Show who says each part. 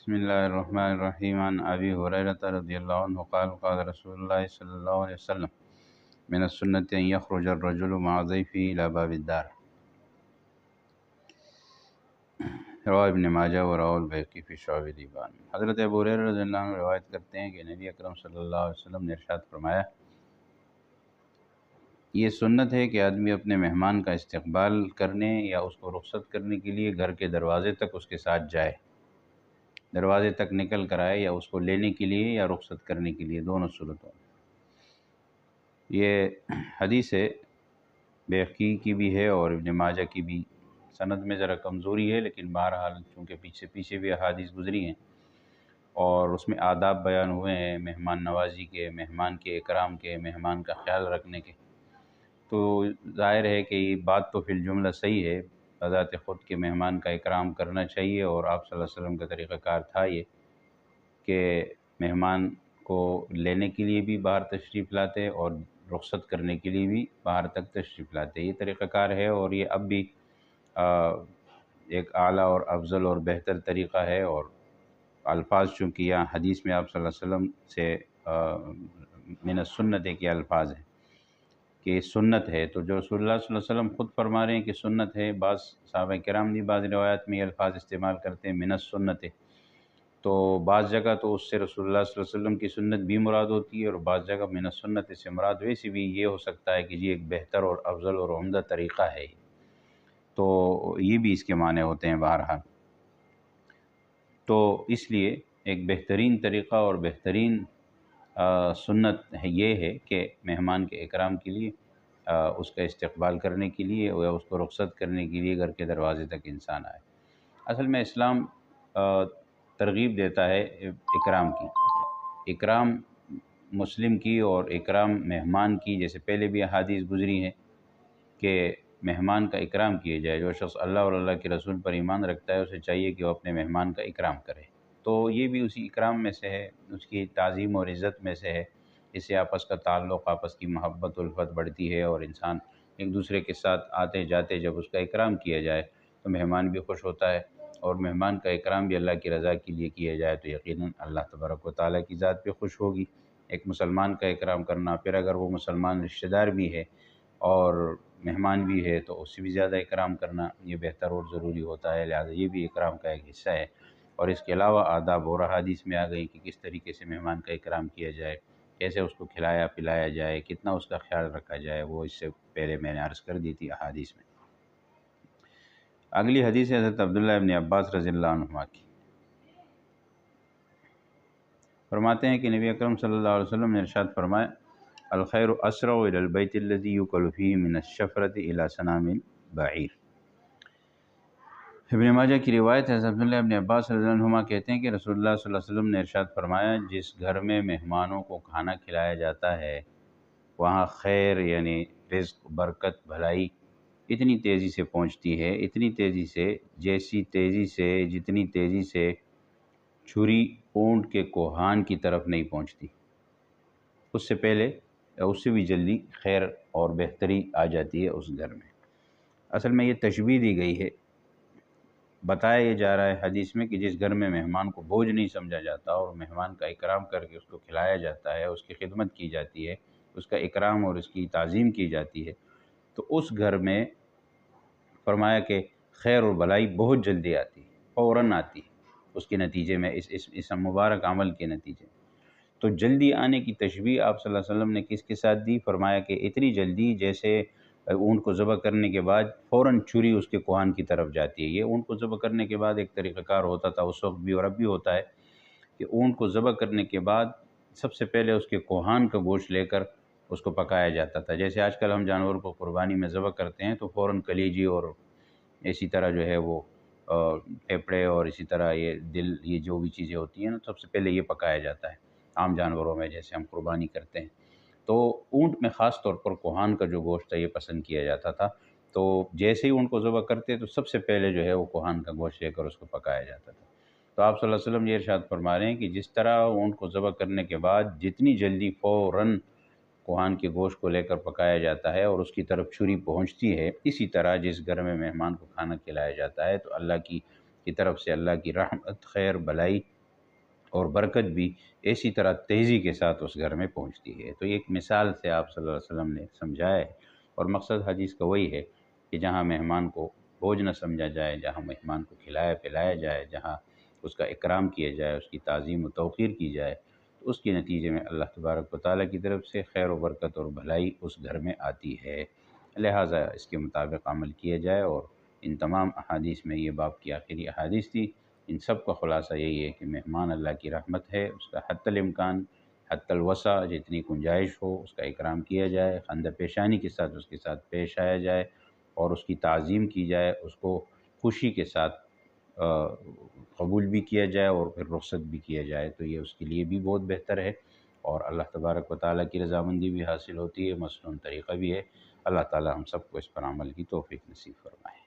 Speaker 1: بسم اللہ الرحمن الرحیم عن ابی ہریرہ رضی اللہ عنہ قال قال رسول اللہ صلی اللہ علیہ وسلم من السنة ان یخرج الرجل مع ضیفه الى باب الدار، رواه ابن ماجہ ورواه البیہقی فی شعب الایمان۔ حضرت ابو ہریرہ رضی اللہ عنہ روایت کرتے ہیں کہ نبی اکرم صلی اللہ علیہ وسلم نے ارشاد فرمایا، یہ سنت ہے کہ آدمی اپنے مہمان کا استقبال کرنے یا اس کو رخصت کرنے کے لیے گھر کے دروازے تک اس کے ساتھ جائے، دروازے تک نکل کر آئے، یا اس کو لینے کے لیے یا رخصت کرنے کے لیے، دونوں صورتوں میں۔ یہ حدیث ہے، بیہقی کی بھی ہے اور ابن ماجہ کی بھی، سند میں ذرا کمزوری ہے، لیکن بہرحال چونکہ پیچھے بھی احادیث گزری ہیں اور اس میں آداب بیان ہوئے ہیں مہمان نوازی کے، مہمان کے اکرام کے، مہمان کا خیال رکھنے کے، تو ظاہر ہے کہ یہ بات تو فی الجملہ صحیح ہے، بذات خود کے مہمان کا اکرام کرنا چاہیے، اور آپ صلی اللہ علیہ وسلم کا طریقہ کار تھا یہ کہ مہمان کو لینے کے لیے بھی باہر تشریف لاتے اور رخصت کرنے کے لیے بھی باہر تک تشریف لاتے۔ یہ طریقہ کار ہے اور یہ اب بھی ایک اعلیٰ اور افضل اور بہتر طریقہ ہے، اور الفاظ چونکہ یہاں حدیث میں آپ صلی اللہ علیہ وسلم سے من السنت کے الفاظ ہیں کہ سنت ہے، تو جو رسول اللہ صلی اللہ علیہ وسلم خود فرما رہے ہیں کہ سنت ہے، بعض صحابہ کرام بھی بعض روایات میں یہ الفاظ استعمال کرتے ہیں من السنت، تو بعض جگہ تو اس سے رسول اللہ صلی اللہ علیہ وسلم کی سنت بھی مراد ہوتی ہے، اور بعض جگہ من السنت سے مراد ویسے بھی یہ ہو سکتا ہے کہ یہ ایک بہتر اور افضل اور عمدہ طریقہ ہے، تو یہ بھی اس کے معنی ہوتے ہیں بہرحال۔ تو اس لیے ایک بہترین طریقہ اور بہترین سنت یہ ہے کہ مہمان کے اکرام کے لیے، اس کا استقبال کرنے کے لیے یا اس کو رخصت کرنے کے لیے گھر کے دروازے تک انسان آئے۔ اصل میں اسلام ترغیب دیتا ہے اکرام کی، اکرام مسلم کی اور اکرام مہمان کی، جیسے پہلے بھی احادیث گزری ہیں کہ مہمان کا اکرام کیا جائے۔ جو شخص اللہ اور اللہ کے رسول پر ایمان رکھتا ہے اسے چاہیے کہ وہ اپنے مہمان کا اکرام کرے، تو یہ بھی اسی اکرام میں سے ہے، اس کی تعظیم اور عزت میں سے ہے، اس سے آپس کا تعلق، آپس کی محبت الفت بڑھتی ہے، اور انسان ایک دوسرے کے ساتھ آتے جاتے جب اس کا اکرام کیا جائے تو مہمان بھی خوش ہوتا ہے، اور مہمان کا اکرام بھی اللہ کی رضا کے لیے کیا جائے تو یقیناً اللہ تبارک و تعالیٰ کی ذات پہ خوش ہوگی۔ ایک مسلمان کا اکرام کرنا، پھر اگر وہ مسلمان رشتہ دار بھی ہے اور مہمان بھی ہے تو اس سے بھی زیادہ اکرام کرنا یہ بہتر اور ضروری ہوتا ہے، لہٰذا یہ بھی اکرام کا ایک حصہ ہے۔ اور اس کے علاوہ آداب اور احادیث میں آ گئی کہ کس طریقے سے مہمان کا اکرام کیا جائے، کیسے اس کو کھلایا پلایا جائے، کتنا اس کا خیال رکھا جائے، وہ اس سے پہلے میں نے عرض کر دی تھی احادیث میں۔ اگلی حدیث ہے حضرت عبداللہ ابن عباس رضی اللہ عنہما کی، فرماتے ہیں کہ نبی اکرم صلی اللہ علیہ وسلم نے ارشاد فرمایا، الخیر اسرع الی البیت الذی یؤکل فیہ من الشفرۃ الی سنام البعیر۔ ابن ماجہ کی روایت ہے، حضرت عبداللہ ابن عباس رضی اللہ عنہما کہتے ہیں کہ رسول اللہ صلی اللہ علیہ وسلم نے ارشاد فرمایا، جس گھر میں مہمانوں کو کھانا کھلایا جاتا ہے وہاں خیر یعنی رزق، برکت، بھلائی اتنی تیزی سے پہنچتی ہے، اتنی تیزی سے، جتنی تیزی سے چھری اونٹ کے کوہان کی طرف نہیں پہنچتی، اس سے پہلے یا اس سے بھی جلدی خیر اور بہتری آ جاتی ہے اس گھر میں۔ اصل میں یہ تشبیہ دی گئی ہے، بتایا یہ جا رہا ہے حدیث میں کہ جس گھر میں مہمان کو بوجھ نہیں سمجھا جاتا اور مہمان کا اکرام کر کے اس کو کھلایا جاتا ہے، اس کی خدمت کی جاتی ہے، اس کا اکرام اور اس کی تعظیم کی جاتی ہے، تو اس گھر میں فرمایا کہ خیر اور بھلائی بہت جلدی آتی ہے، فوراً آتی ہے اس کے نتیجے میں، اس مبارک عمل کے نتیجے میں۔ تو جلدی آنے کی تشبیہ آپ صلی اللہ علیہ وسلم نے کس کے ساتھ دی؟ فرمایا کہ اتنی جلدی جیسے اونٹ کو ذبح کرنے کے بعد فوراً چھری اس کے کوہان کی طرف جاتی ہے۔ یہ اونٹ کو ذبح کرنے کے بعد ایک طریقہ کار ہوتا تھا اس وقت بھی اور اب بھی ہوتا ہے کہ اونٹ کو ذبح کرنے کے بعد سب سے پہلے اس کے کوہان کا گوشت لے کر اس کو پکایا جاتا تھا۔ جیسے آج کل ہم جانور کو قربانی میں ذبح کرتے ہیں تو فوراً کلیجی اور اسی طرح جو ہے وہ پھیپھڑے اور اسی طرح یہ دل، یہ جو بھی چیزیں ہوتی ہیں نا، سب سے پہلے یہ پکایا جاتا ہے عام جانوروں میں جیسے ہم قربانی کرتے ہیں۔ تو اونٹ میں خاص طور پر کوہان کا جو گوشت ہے یہ پسند کیا جاتا تھا، تو جیسے ہی اونٹ کو ذبح کرتے تو سب سے پہلے جو ہے وہ کوہان کا گوشت لے کر اس کو پکایا جاتا تھا۔ تو آپ صلی اللہ علیہ وسلم یہ ارشاد فرما رہے ہیں کہ جس طرح اونٹ کو ذبح کرنے کے بعد جتنی جلدی فوراً کوہان کے گوشت کو لے کر پکایا جاتا ہے اور اس کی طرف چھری پہنچتی ہے، اسی طرح جس گھر میں مہمان کو کھانا کھلایا جاتا ہے تو اللہ کی طرف سے اللہ کی رحمت، خیر، بھلائی اور برکت بھی اسی طرح تیزی کے ساتھ اس گھر میں پہنچتی ہے۔ تو ایک مثال سے آپ صلی اللہ علیہ وسلم نے سمجھایا ہے، اور مقصد حدیث کا وہی ہے کہ جہاں مہمان کو بوجھ نہ سمجھا جائے، جہاں مہمان کو کھلایا پلایا جائے، جہاں اس کا اکرام کیا جائے، اس کی تعظیم و توقیر کی جائے، تو اس کے نتیجے میں اللہ تبارک و تعالیٰ کی طرف سے خیر و برکت اور بھلائی اس گھر میں آتی ہے۔ لہٰذا اس کے مطابق عمل کیا جائے، اور ان تمام احادیث میں، یہ باب کی آخری احادیث تھی، ان سب کا خلاصہ یہی ہے کہ مہمان اللہ کی رحمت ہے، اس کا حتی الامکان، حتی الوسع، جتنی گنجائش ہو اس کا اکرام کیا جائے، خندہ پیشانی کے ساتھ اس کے ساتھ پیش آیا جائے، اور اس کی تعظیم کی جائے، اس کو خوشی کے ساتھ قبول بھی کیا جائے اور پھر رخصت بھی کیا جائے، تو یہ اس کے لیے بھی بہت بہتر ہے، اور اللہ تبارک و تعالیٰ کی رضامندی بھی حاصل ہوتی ہے، مصنون طریقہ بھی ہے۔ اللہ تعالیٰ ہم سب کو اس پر عمل کی توفیق نصیب فرمائے۔